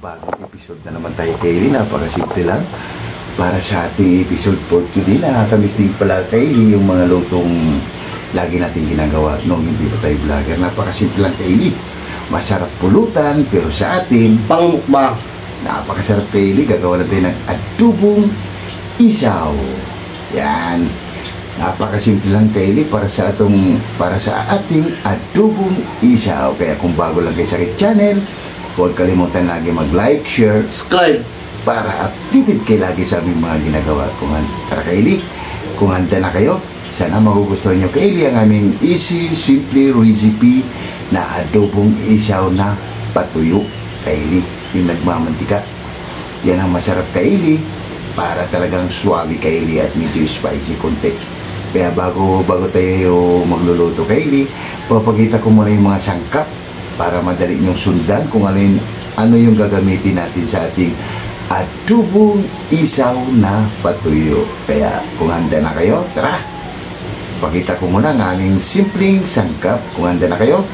bagong episode na naman tayo, Kaylee. Napakasimple lang. Para sa ating episode for today, nakakamiss din pala, Kaylee, yung mga lutong lagi natin ginagawa nung hindi pa tayo vlogger. Napakasimple lang, Kaylee. Masarap pulutan, pero sa atin, pangmukbang. Napakasarap, Kaylee. Gagawa natin ng adobong isaw. Yan. Napakasimple lang, Kaylee, para sa ating adobong isaw. Kaya kung bago lang kayo sa aking channel, huwag kalimutan lagi mag-like, share, Subscribe. para updated kayo lagi sa aming mga ginagawa. Tara, Kaylee, kung handa na kayo, sana magugustuhan nyo, Kaylee, ang aming easy, simple recipe na adobong isaw na patuyo, Kaylee, yung nagmamantika. Yan ang masarap, Kaylee, para talagang suwabe, Kaylee, at medyo spicy konti. Kaya bago tayo magluluto, Kaylee, papakita ko muna yung mga sangkap para madali nyong sundan kung ano yung gagamitin natin sa ating adobong isaw na patuyo. Kaya kung handa na kayo, tara! Pakita ko muna ang aming simpleng sangkap. Kung handa na kayo,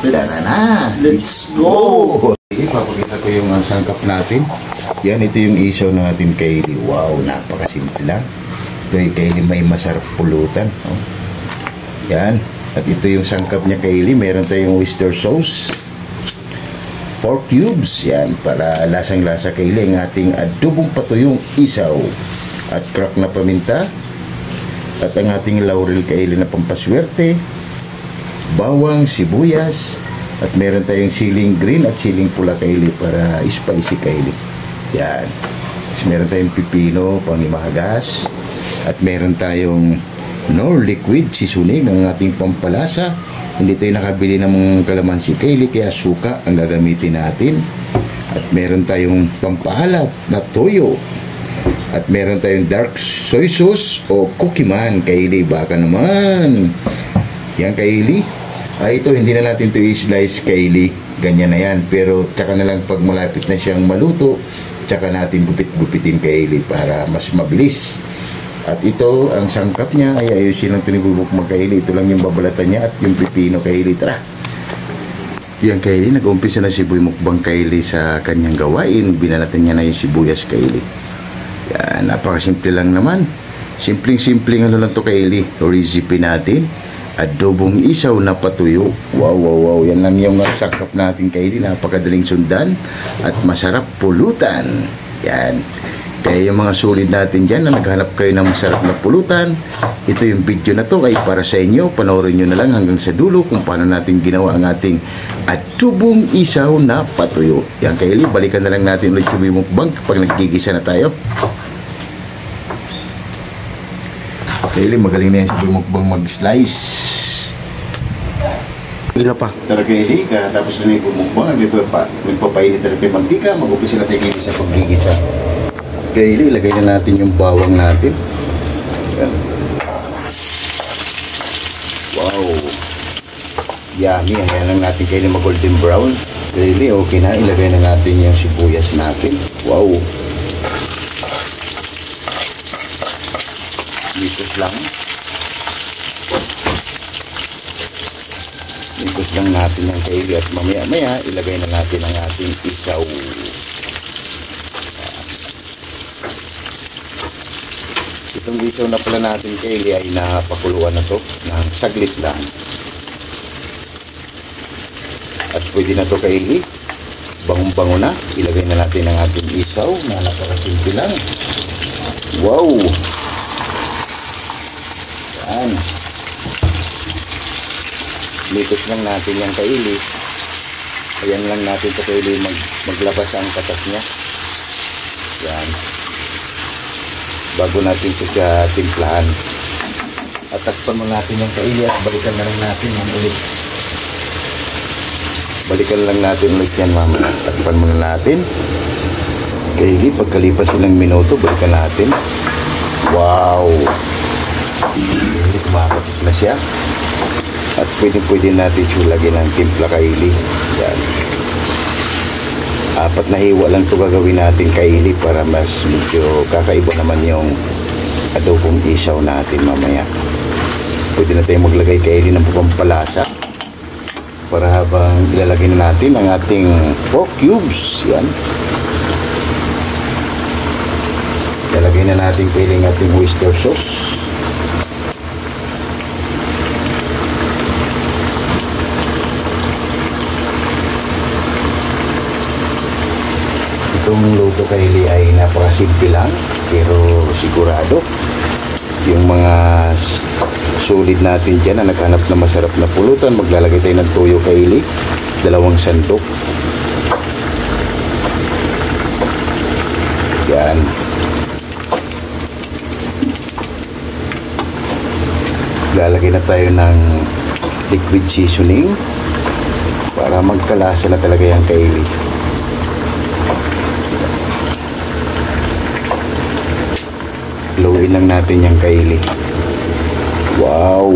tara na! Let's go! Papakita ko yung sangkap natin. Yan, ito yung isaw ng ating Kaylee. Wow, napakasimple lang. Ito yung Kaylee, may masarap pulutan. Oh. Yan. At ito yung sangkap niya, Kaylee. Meron tayong oyster sauce. 4 cubes. Yan, para lasang-lasa, Kaylee, ang ating adobong patuyong isaw. At crack na paminta. At ang ating laurel, Kaylee, na pampaswerte. Bawang, sibuyas. At meron tayong siling green at siling pula, Kaylee, para spicy, Kaylee. Yan. Tapos meron tayong pipino, panghimagas. At meron tayong Knorr liquid seasoning, ang ating pampalasa. Hindi tayo nakabili ng mga kalamansi, Kaylee, kaya suka ang gagamitin natin. At meron tayong pampahalat na toyo. At meron tayong dark soy sauce o cookie man, Kaylee. Baka naman. Yan, Kaylee. Ito, hindi na natin ito i-slice, Kaylee. Ganyan na yan. Pero tsaka na lang pag malapit na siyang maluto, tsaka natin gupit-gupitin, Kaylee, para mas mabilis. At ito, ang sangkap niya, ay ayusin lang ito ni Bubukbang, Kaylee. Ito lang yung babalatan niya at yung pipino, Kaylee. Tara! Yan, Kaylee, nag-umpisa na si Bubukbang, Kaylee, sa kanyang gawain. Binalatan niya na yung sibuyas, Kaylee. Yan, napakasimple lang naman. Simpleng-simpleng ano lang ito, Kaylee. Recipe natin. Adobong isaw na patuyo. Wow, wow, wow. Yan lang yung sangkap natin, Kaylee. Napakadaling sundan at masarap pulutan. Yan. Kaya yung mga sulit natin dyan na naghanap kayo ng masarap na pulutan, ito yung video na to ay para sa inyo. Panoorin nyo na lang hanggang sa dulo kung paano natin ginawa ang ating adobong isaw na patuyo. Yan, Kaylee, balikan na lang natin ulit sa mukbang kapag nagigisa na tayo. Kaylee, magaling na yan sa mukbang mag-slice. Ila pa. Tara, Kaylee, tapos na yung mukbang, nagpapainit na natin mantika, mag-upisa na tayo sa paggigisa. Kaylee, ilagay na natin yung bawang natin. Yan. Wow. Yummy. Ayan lang natin, Kaylee, mag-golden brown. Kaylee, okay na. Ilagay na natin yung sibuyas natin. Wow. Litos lang. Litos lang natin yung Kaylee. At mamaya-maya, ilagay na natin ang ating isaw. Itong isaw na pala natin, Kaylee, ay napakuluan na to ng saglit lang. At pwede na to, Kaylee. Bangong-bango na. Ilagay na natin ang ating isaw na napakasimple lang. Wow! Yan. Litos lang natin yan, Kaylee. Ayan lang natin to, Kaylee, maglabas ang katas niya. Yan. Bago natin siya timplahan. At takpan mo natin yung Kaylee at balikan na lang natin yan ulit. Balikan lang natin ulit yan, mama. Takpan mo na natin. Kaylee, pagkalipas ilang minuto, balikan natin. Wow! Kaylee, kumakatas na siya. At pwede natin siya lagyan ng timpla, Kaylee. Yan. 4 na hiwa lang ito gagawin natin, Kaylee, para mas medyo kakaiba naman yung adobong isaw natin mamaya. Pwede na tayong maglagay, Kaylee, ng pampalasa para habang ilalagay na natin ang ating pork cubes. Yan. Ilalagay na natin kailing ating oyster sauce. Itong luto kaili ay napakasimple lang, pero sigurado yung mga solid natin dyan na naghanap na masarap na pulutan, maglalagay tayo ng toyo kaili, 2 sandok. Yan. Lalagay na tayo ng liquid seasoning para magkalasa na talaga yung kaili. Haluin lang natin yung kaili. Wow!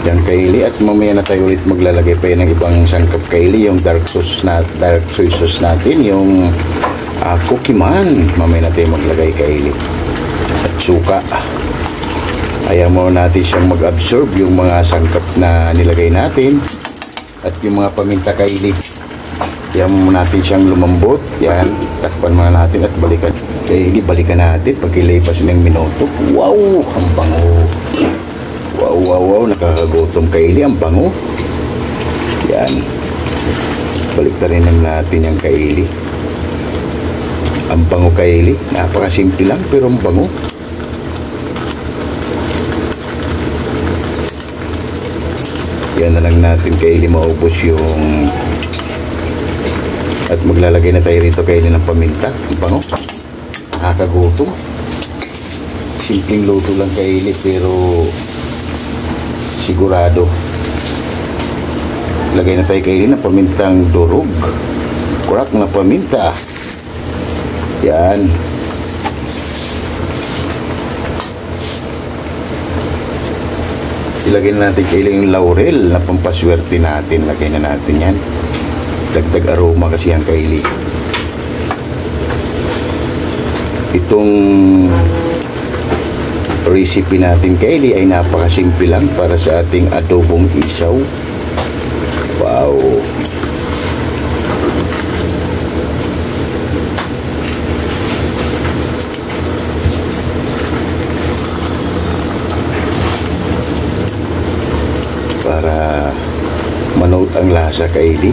Yan kaili, at mamaya na tayo ulit maglalagay pa yun ng ibang sangkap kaili, yung dark soy sauce natin, yung cookie man. Mamaya na tayo maglagay kaili. At suka. Ayaw mo natin siyang mag-absorb yung mga sangkap na nilagay natin. At yung mga paminta kaili, ayaw mo natin siyang lumambot. Yan, takpan muna natin at balikan. Kaili, balikan natin pagkilipas ng minuto. Wow, ang bango. Wow, wow, wow, nakakagutom kaili, ang bango. Yan, balik na rin natin yung kaili. Ang bango kaili, napakasimple lang pero ang bango. Yan na lang natin kaili, maubos yung, at maglalagay na tayo rito kaili ng paminta. Ang bango, nakakagutom. Simpleng luto lang kaili pero sigurado. Lagay na tayo kaili ng pamintang durog, crack na paminta. Yan. Ilagay na natin kailang laurel na pampaswerte natin. Lagay na natin yan. Dagdag aroma kasi ang kaili. Itong recipe natin kaili ay napakasimple lang para sa ating adobong isaw. Wow! Para manood ang lasa kaili.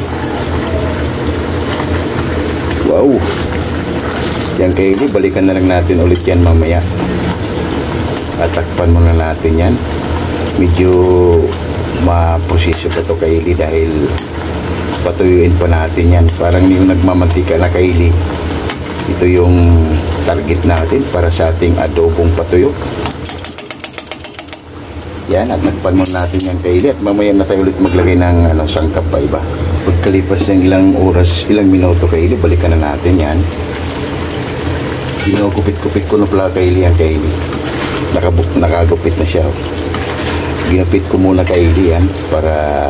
Wow! Yan kaili, balikan na lang natin ulit yan mamaya. At takpan muna natin yan. Medyo maproseso pa ito kaili dahil patuyuin pa natin yan. Parang yung nagmamantika na kaili, ito yung target natin para sa ating adobong patuyo. Yan, at nagpan muna natin yung kaili at mamaya na tayo ulit maglagay ng sangkap pa iba. Pagkalipas ng ilang oras, ilang minuto kaili, balikan na natin yan. Ginugupit-kupit ko na pala kaili ang kaili. Nakagupit na siya. Ginupit ko muna kaili yan para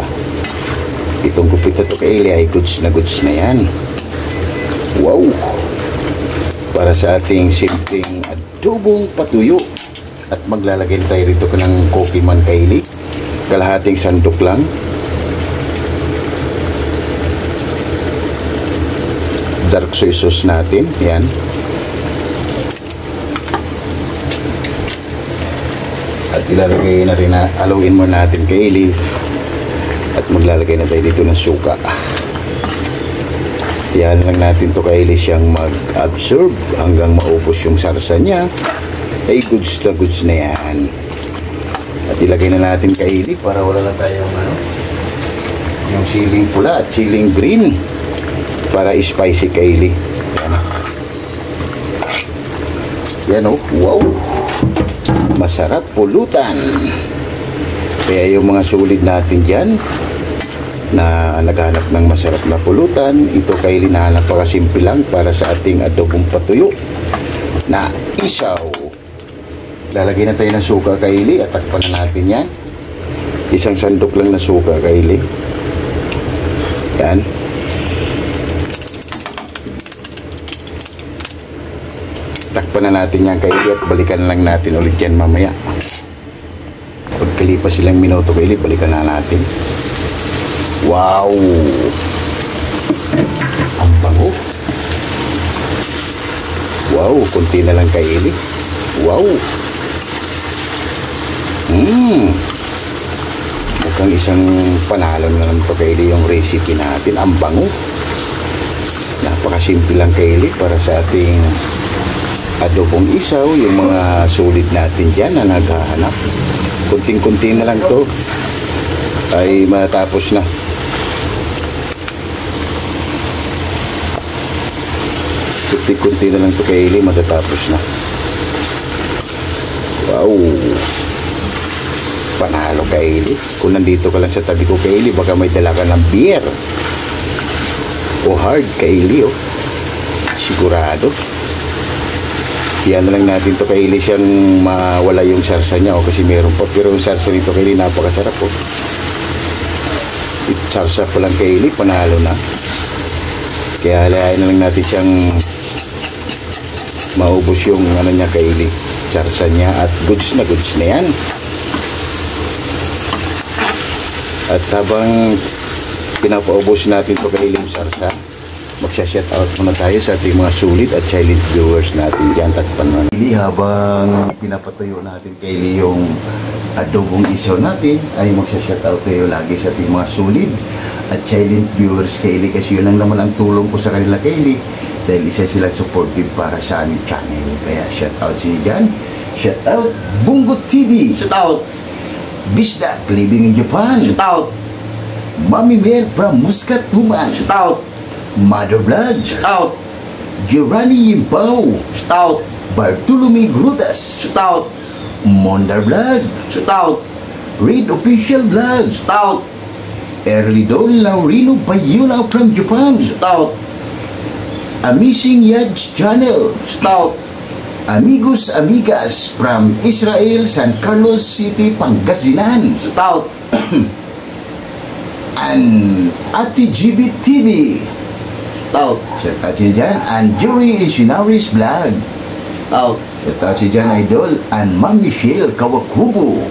itong gupit na to kaili ay goods na yan. Wow! Para sa ating simpleng adobong patuyo. At maglalagay tayo rito ng cookie man kaili. Kalahating sandok lang. Dark soy sauce natin. Yan. At ilalagay na rin na, haluin mo natin kaili. At maglalagay na tayo dito ng suka. Yan lang natin to kaili siyang mag-absorb hanggang maubos yung sarsa niya. Ay goods na yan. At ilagay na natin kaili para wala lang tayong yung siling pula at siling green para spicy kaili. Yan o, wow, masarap pulutan. Kaya yung mga sulit natin dyan na naghanap ng masarap na pulutan, ito kaili na napakasimple lang para sa ating adobong patuyo na isaw. Lalagay na tayo ng suka kaili at takpan na natin yan. Isang sandok lang na suka kaili. Yan. Takpan na natin yan kaili at balikan lang natin ulit yan mamaya. Pagkalipas silang minuto kaili, balikan na natin. Wow! Ang bango. Wow, konti na lang kaili. Wow! Mukhang isang panalo na lang ito kaili yung recipe natin. Ang bango. Napakasimple lang kaili para sa ating adobong isaw. Yung mga sulit natin dyan na naghahanap. Kunting-kunti na lang to ay matapos na. Kunti-kunti na lang to kaili, matatapos na. Wow! Panalo kaili. Kung nandito ka lang sa tabi ko kaili, baka may dala ka ng beer o hard kaili, oh. Sigurado. Yan na lang natin to kaili siyang mawala yung sarsa niya, kasi meron pa, pero yung sarsa nito kaili napakasarap, oh. Sarsa pa lang kaili, panalo na. Kaya halayain na lang natin siyang maubos yung ano niya kaili, sarsa niya, at goods na yan. At habang pinapaubos natin to kaili yung sarsa, magsha-shoutout muna tayo sa ating mga sulit at silent viewers natin dyan. Takpan mo. Habang pinapatuyo natin kaili yung adobong isaw natin, ay magsha-shoutout tayo lagi sa ating mga sulit at silent viewers kaili, kasi yun lang naman ang tulong ko sa kanila kaili, dahil isa sila supportive para sa aming channel. Kaya shoutout siya dyan. Shoutout Bungo TV. Shoutout Bisdak living in Japan. Shoutout Mami Mer from Muscat, Tuman. Shoutout Mother Blood. Shoutout Girani Yimpaw. Shoutout Bartolome Grutas. Shoutout Mondar Blood. Shoutout Reid Official Blood. Shoutout Erlidon Laurino Bayula from Japan. Shoutout Amazing Yads Channel. Shoutout Amigos Amigas from Israel, San Carlos City, Pangasinan. Shoutout And Ati GB TV. Shoutout Shoutout siya dyan. And Jury Ishinaris Vlog. Shoutout Shoutout siya dyan, Idol. And Ma'am Michelle Kawakubo.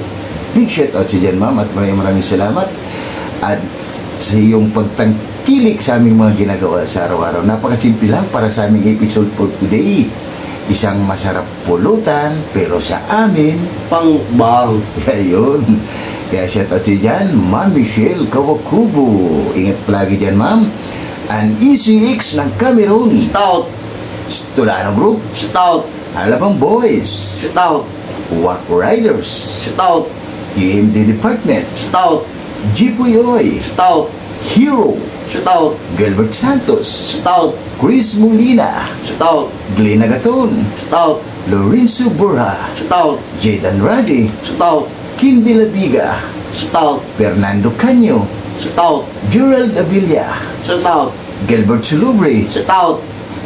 Big shoutout siya dyan, Ma'am. At maraming salamat. At sa iyong pagtangkilik sa aming mga ginagawa sa araw-araw. Napakasimple lang para sa aming episode for today. Isang masarap pulutan, pero sa amin, pangbang. ayun. Kaya shoutout siya dyan, Ma'am Michelle Kawakubo. Ingat palagi dyan, Ma'am. And ECX ng Cameroon. Shoutout Tulano Group. Shoutout Alabang Boys. Shoutout Wack Riders. Shoutout TMD Department. Shoutout Jipuyoy. Shoutout Hero. Shoutout Gilbert Santos. Shoutout Chris Molina. Shoutout Glenn Agaton. Shoutout Lorenzo Burha. Shoutout Jaydan Radi. Shoutout Kim De La Viga. Shoutout Fernando Canyo. Shoutout Gerald Abilia. Shoutout Gilbert Sulubre. Shoutout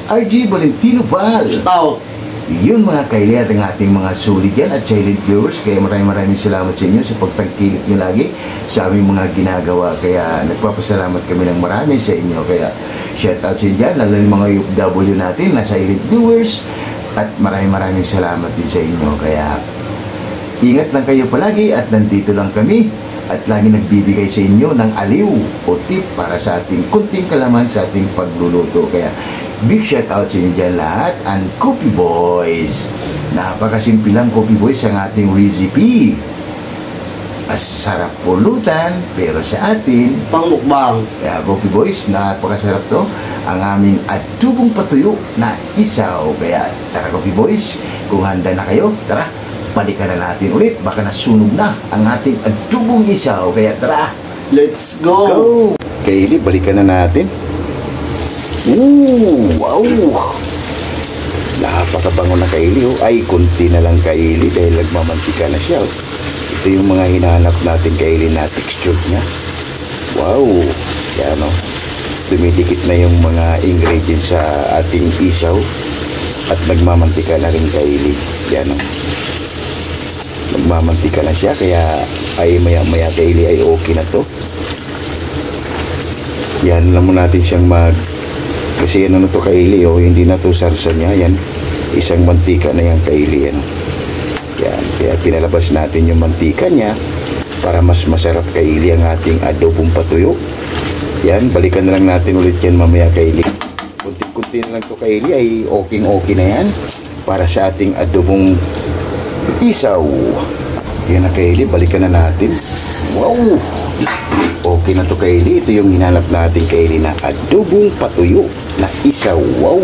RG Valentino Pal. Shoutout Yun mga kaili at ang ating mga sulit dyan at silent viewers. Kaya maraming salamat sa inyo sa pagtangkilik nyo lagi sa aming mga ginagawa. Kaya nagpapasalamat kami ng marami sa inyo. Kaya shout out sa inyo dyan, lalo yung mga UFW natin na silent viewers. At maraming salamat din sa inyo. Kaya ingat lang kayo palagi at nandito lang kami. At lagi nagbibigay sa inyo ng aliw o tip para sa ating kunting kalaman sa ating pagluluto. Kaya big shout out sa inyo dyan lahat. And Coffee Boys, napakasimple lang Coffee Boys ang ating recipe. Masarap pulutan, pero sa atin pangmukbang. kaya Coffee Boys, napakasarap to. Ang aming adobong patuyo na isaw. Kaya tara Coffee Boys, kung handa na kayo, tara, balikan na natin ulit. Baka nasunog na ang ating adobong isaw. Kaya tara, Let's go. go! Kaili, balikan na natin. Wow! Napakabango na kaili. Oh. Ay, kunti na lang kaili dahil nagmamantika na siya. Oh. Ito yung mga hinahanap natin kaili na texture niya. Wow! Yan o. Dumidikit na yung mga ingredients sa ating isaw. At nagmamantika na rin kaili. Yan o. Nagmamantika na siya. Kaya ay maya-maya kaili ay okay na to. Yan lang mo natin siyang kasi ano na to kaili, oh, hindi na to sarsa niya. Yan, isang mantika na yan kaili. Yan. Yan, kaya pinalabas natin yung mantika niya para mas masarap kaili ang ating adobong patuyo. Yan, balikan na lang natin ulit yan mamaya kaili. Kunti-kunti na lang to kaili ay okay na yan para sa ating adobong isaw. Yan na kaili, balikan na natin. Wow! Okay na to kaili. Ito yung hinanap natin kaili na adobong patuyo na isaw. Wow!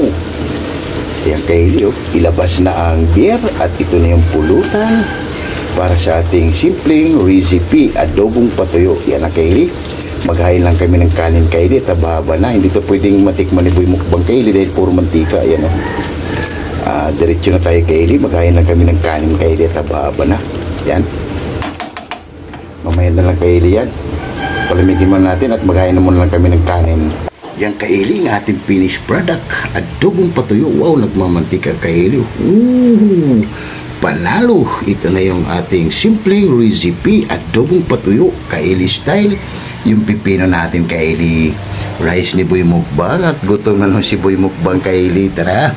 Yan kaili, oh. Ilabas na ang beer at ito na yung pulutan para sa ating simpleng recipe, adobong patuyo. Yan na kaili. Maghain lang kami ng kanin kaili at haba na. Hindi to pwedeng matikman ni Boy Mukbang kaili dahil puro mantika. Yan, oh. Diretso na tayo kaili. Maghain lang kami ng kanin kaili at haba na. Yan. Mamaya na lang kaili yan. Palamigin mo natin at maghain na muna lang kami ng kanin. Yan kaili ng ating finished product. Adobong patuyo. Wow, nagmamantika kaili. Panalo. Ito na yung ating simpleng recipe. Adobong patuyo. Kaili style. Yung pipino natin kaili. Rice ni Boy Mukbang. At gutom na lang si Boy Mukbang kaili. Tara.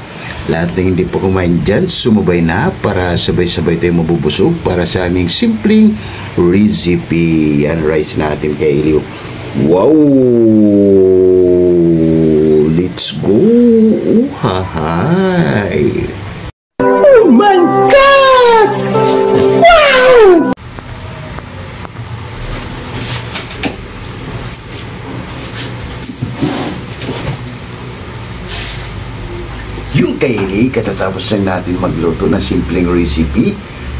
Lahat ng hindi po kumain dyan, sumabay na para sabay-sabay tayo mabubusog para sa aming simpleng recipe. Yan, rice natin kaili. Wow! Let's go! Hahay! Oh my God! Wow! Yung kaili, katatapos lang natin magluto ng simpleng recipe,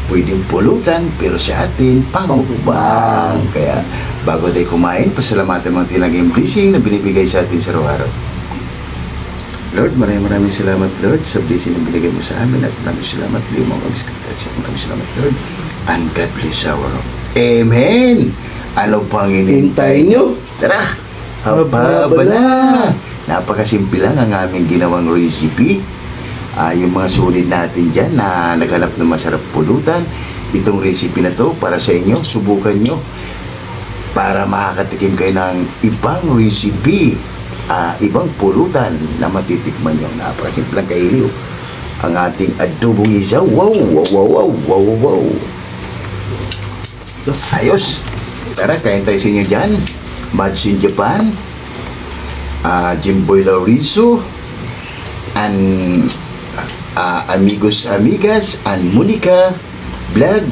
pwedeng pulutan, pero sa atin, pangmukbang. Kaya, bago tayo kumain, pasalamatan mga tinaging blessing na binibigay sa atin sa araw-araw. Lord, maraming salamat, Lord, sa blessing na binigay mo sa amin at maraming salamat, Lord, maraming salamat, Lord, and God bless our Lord. Amen! Ano pang inintay nyo? Tara! Haba na! Napakasimple lang ang aming ginawang recipe. Yung mga sulit natin dyan na naghanap ng masarap pulutan. Itong recipe na to para sa inyo. Subukan nyo para makakatikim kayo ng ibang recipe, ibang pulutan na matitikman nyo. Napakasimple lang kayo. Ang ating adobong isaw. Wow, wow, wow, wow, wow, wow. Ayos. Tara, kain tayo sa inyo dyan. Mads in Japan. Jimboy Laurizo and Amigos Amigas and Monica Vlog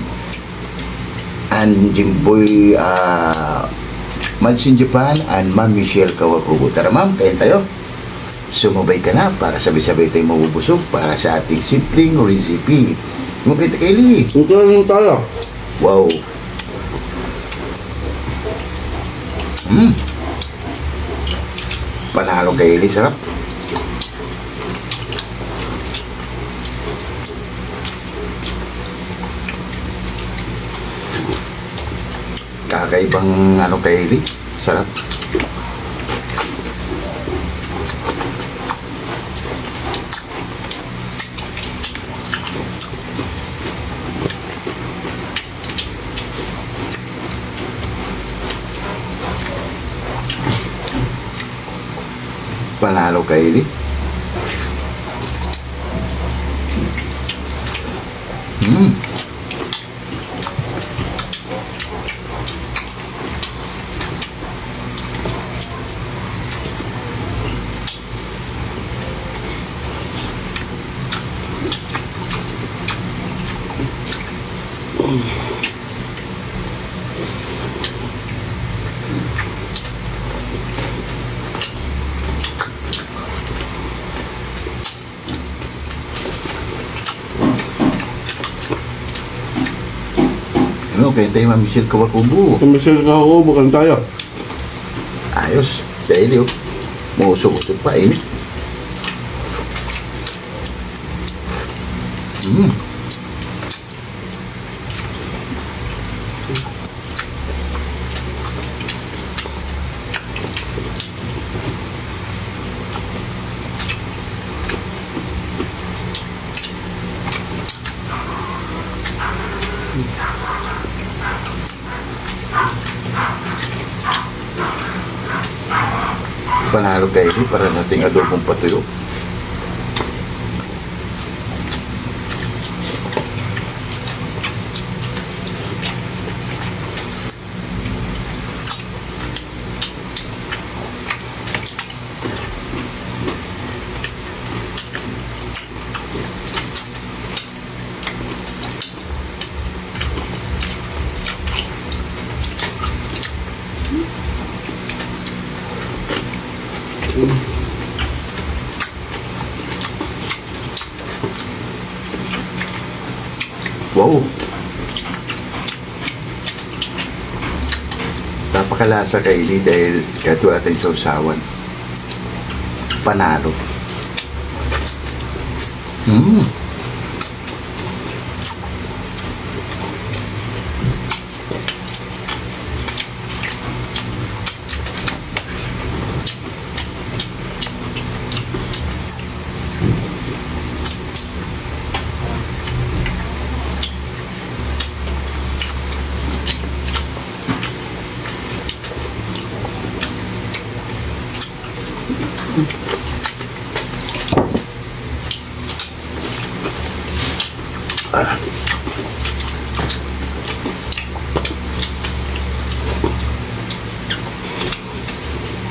and Jimboy Mads in Japan and Ma'am Michelle Kawakubo. Tara ma'am, kain tayo. Sumabay ka na para sabay-sabay tayo mabubusog para sa ating simpleng recipe. Sumabay tayo kaili. Ito tayo. Wow. Panalo kaili, sarap. Kakaibang ano kaili, sarap. Panalo kaili. Ano, kaya tayo Ma'am Michelle Kawakubo. Michelle Kawakubo, kan tayo. Ayos, dahil yun. Musok-usok pa, init. Panalo Kylie para nating adobong patuyo. Wow! Napakalasa Kylie dahil kahit wala tayong sausawan. Panalo.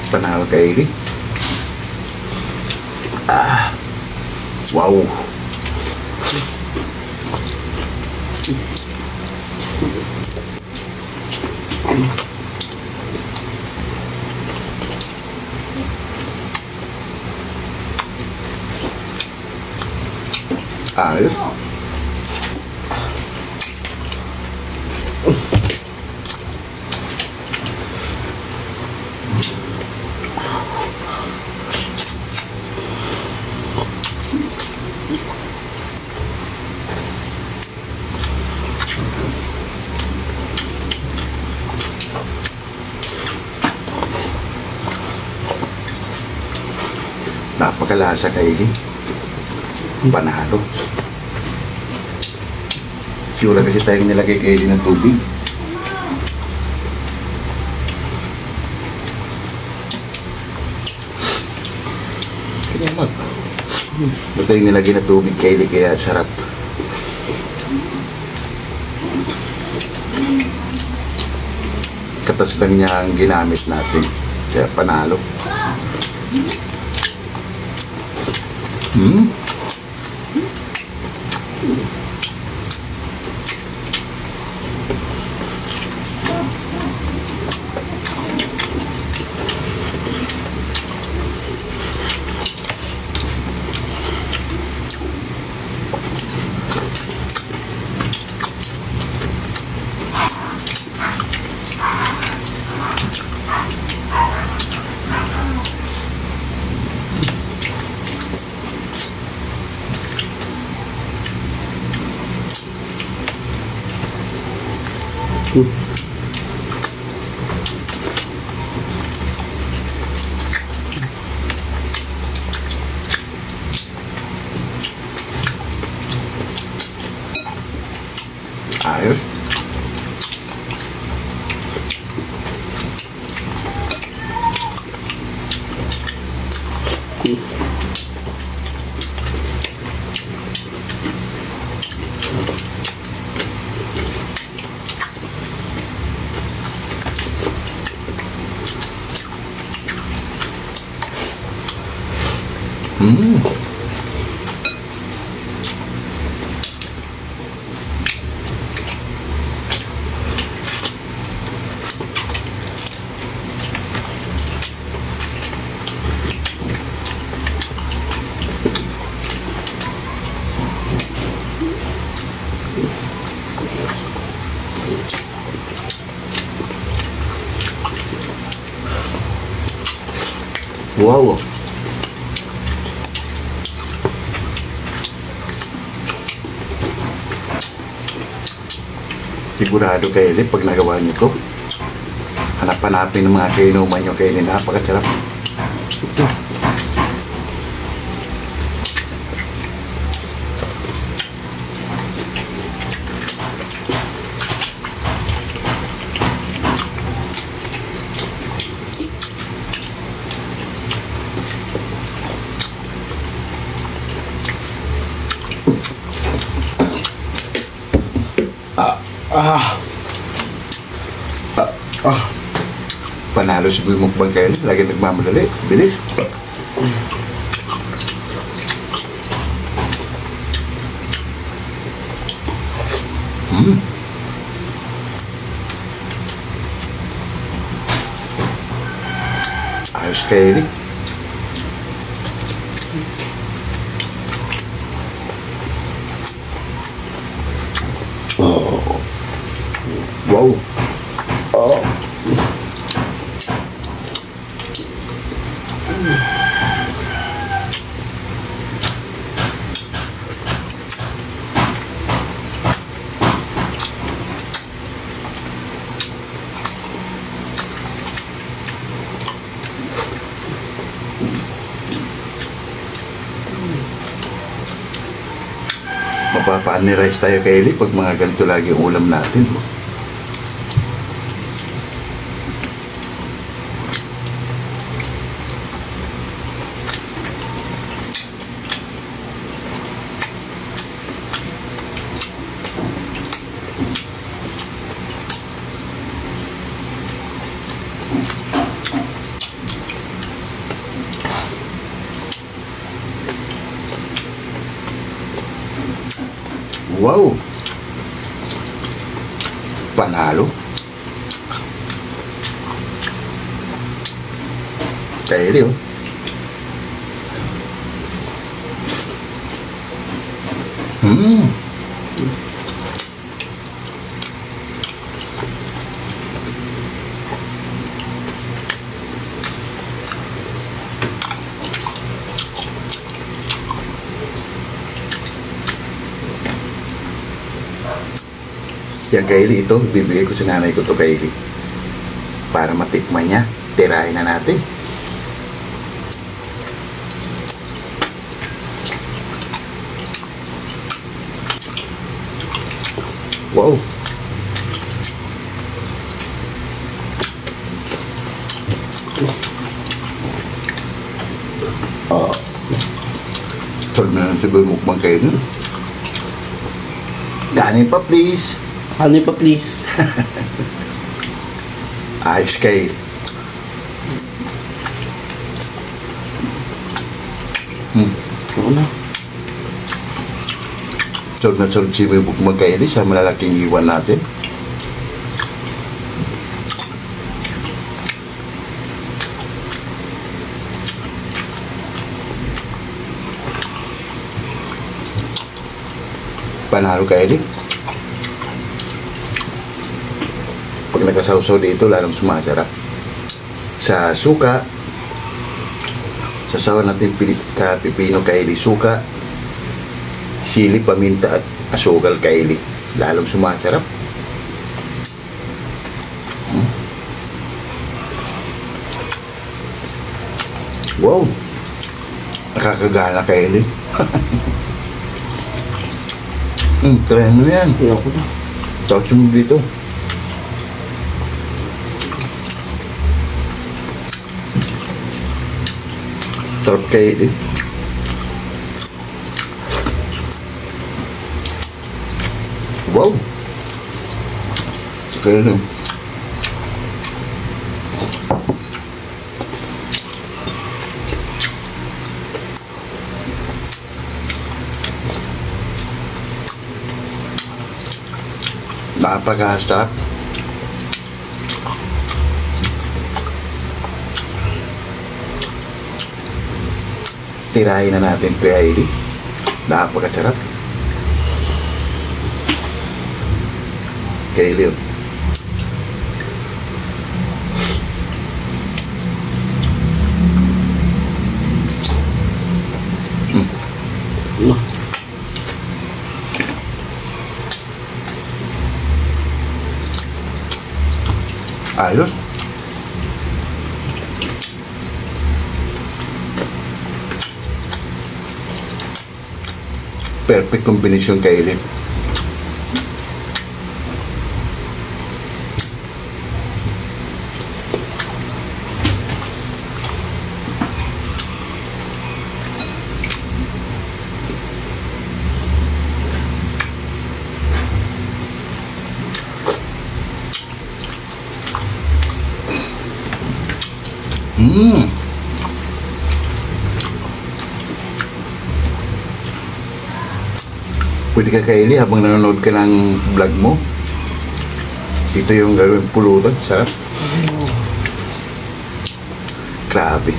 Panalo Kylie. Wow. Ayos. Napakalasa Kylie. Panalo. Siguro kasi tayong nilagay Kylie ng tubig. Kaya mag. Ba't tayong nilagay na tubig Kylie kaya sarap. Katas lang niya ang ginamit natin. Kaya panalo. Ayos. Wow. Sigurado Kylie, pag nagawa niyo to, hanap-hanapin ng mga kainuman nyo Kylie, napakasarap. Ah. Panalo si Boy Mukbang Kylie. Lagi nagmamadali. Bilis. Ayos Kylie. Oh. Wow. Oh. Mapapa-unrice tayo Kylie pag mga ganito lagi ang ulam natin. Wow! Panalo. Kylie oh. Yan Kylie, ito bibigay ko sa nanay ko to Kylie para matikman niya. Tirahin na natin. Wow. Sarap na lang si Boy Mukbang Kylie. Kanin pa please. Honey pa please. Ayos Kylie. Oo na. Sarap na sarap si Boy Mukbang Kylie sa malalaking iwan natin. Panalo Kylie. Pag nagkasawsaw dito, lalong sumasarap. Sa suka, sasawan natin pipino Kylie, suka, sili, paminta at asukal Kylie. Lalong sumasarap. Wow! Nakakagana Kylie. Try mo yan. Ayoko na. Tawag mo dito. Sarap Kylie. Wow! Kaya lang. Napakasarap. Tirahin na natin Kylie. Napakasarap. Kylie. Ayos. Perfect combination Kylie. Mm. Pwede ka kaili habang nanonood ka ng vlog mo. Ito yung gawing pulutan. Sarap. Grabe.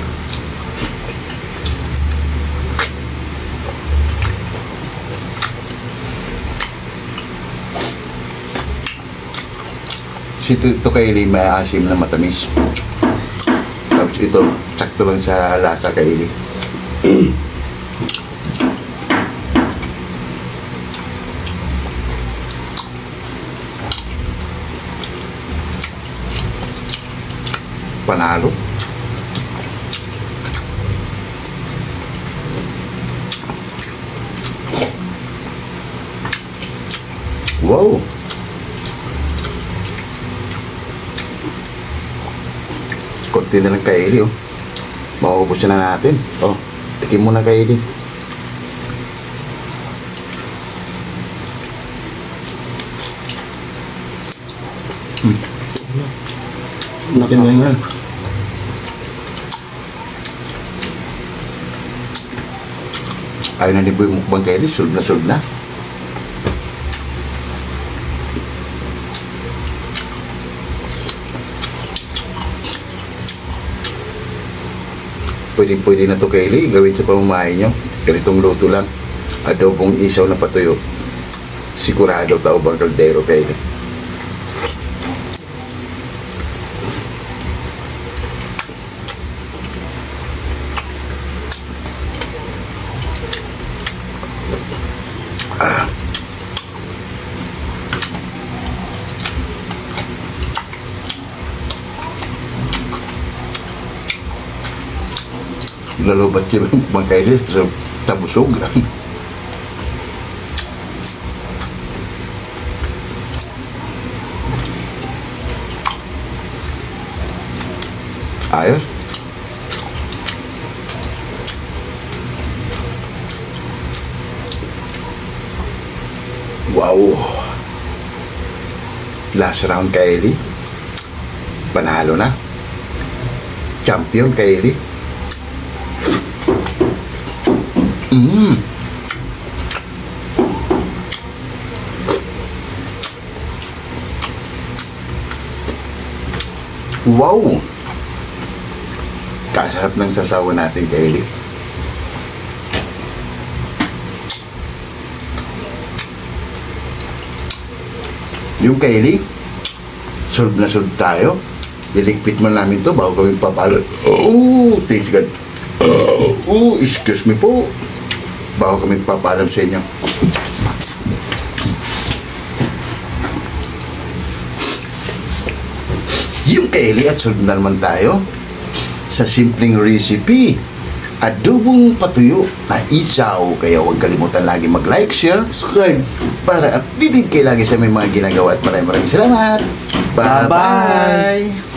Ito kaili may asim na matamis. Tapos ito, sakto lang sa lasa kaili. Panalo. Wow. Konti na lang kaili, oh. Maubos na natin. Oh, tikim mo na kaili. Tikim na yan. Ayaw na libo yung mukbang kaili. Sulb na sulb na. Pwede na to kaili, gawin sa pamamahay nyo. Ganitong luto lang. Adobong isaw na patuyo. Sigurado tao bang kaldero kaili. Lalobat siya mga kaili sa busog. Ayos. Wow. Last round kaili. Panalo na. Champion kaili. Wow! Kasarap ng sasawa natin kaili. Yung kaili, solve na solve tayo. Liligpit man namin to bago kami papalot. Oh, thanks God. Oh, excuse me po. Bago kami papalam sa inyo. Yung kaili at solve na naman tayo sa simpleng recipe. Adobong patuyo na isaw. Kaya huwag kalimutan lagi mag-like, share, subscribe para updated kayo lagi sa may mga ginagawa at maraming salamat. Bye-bye!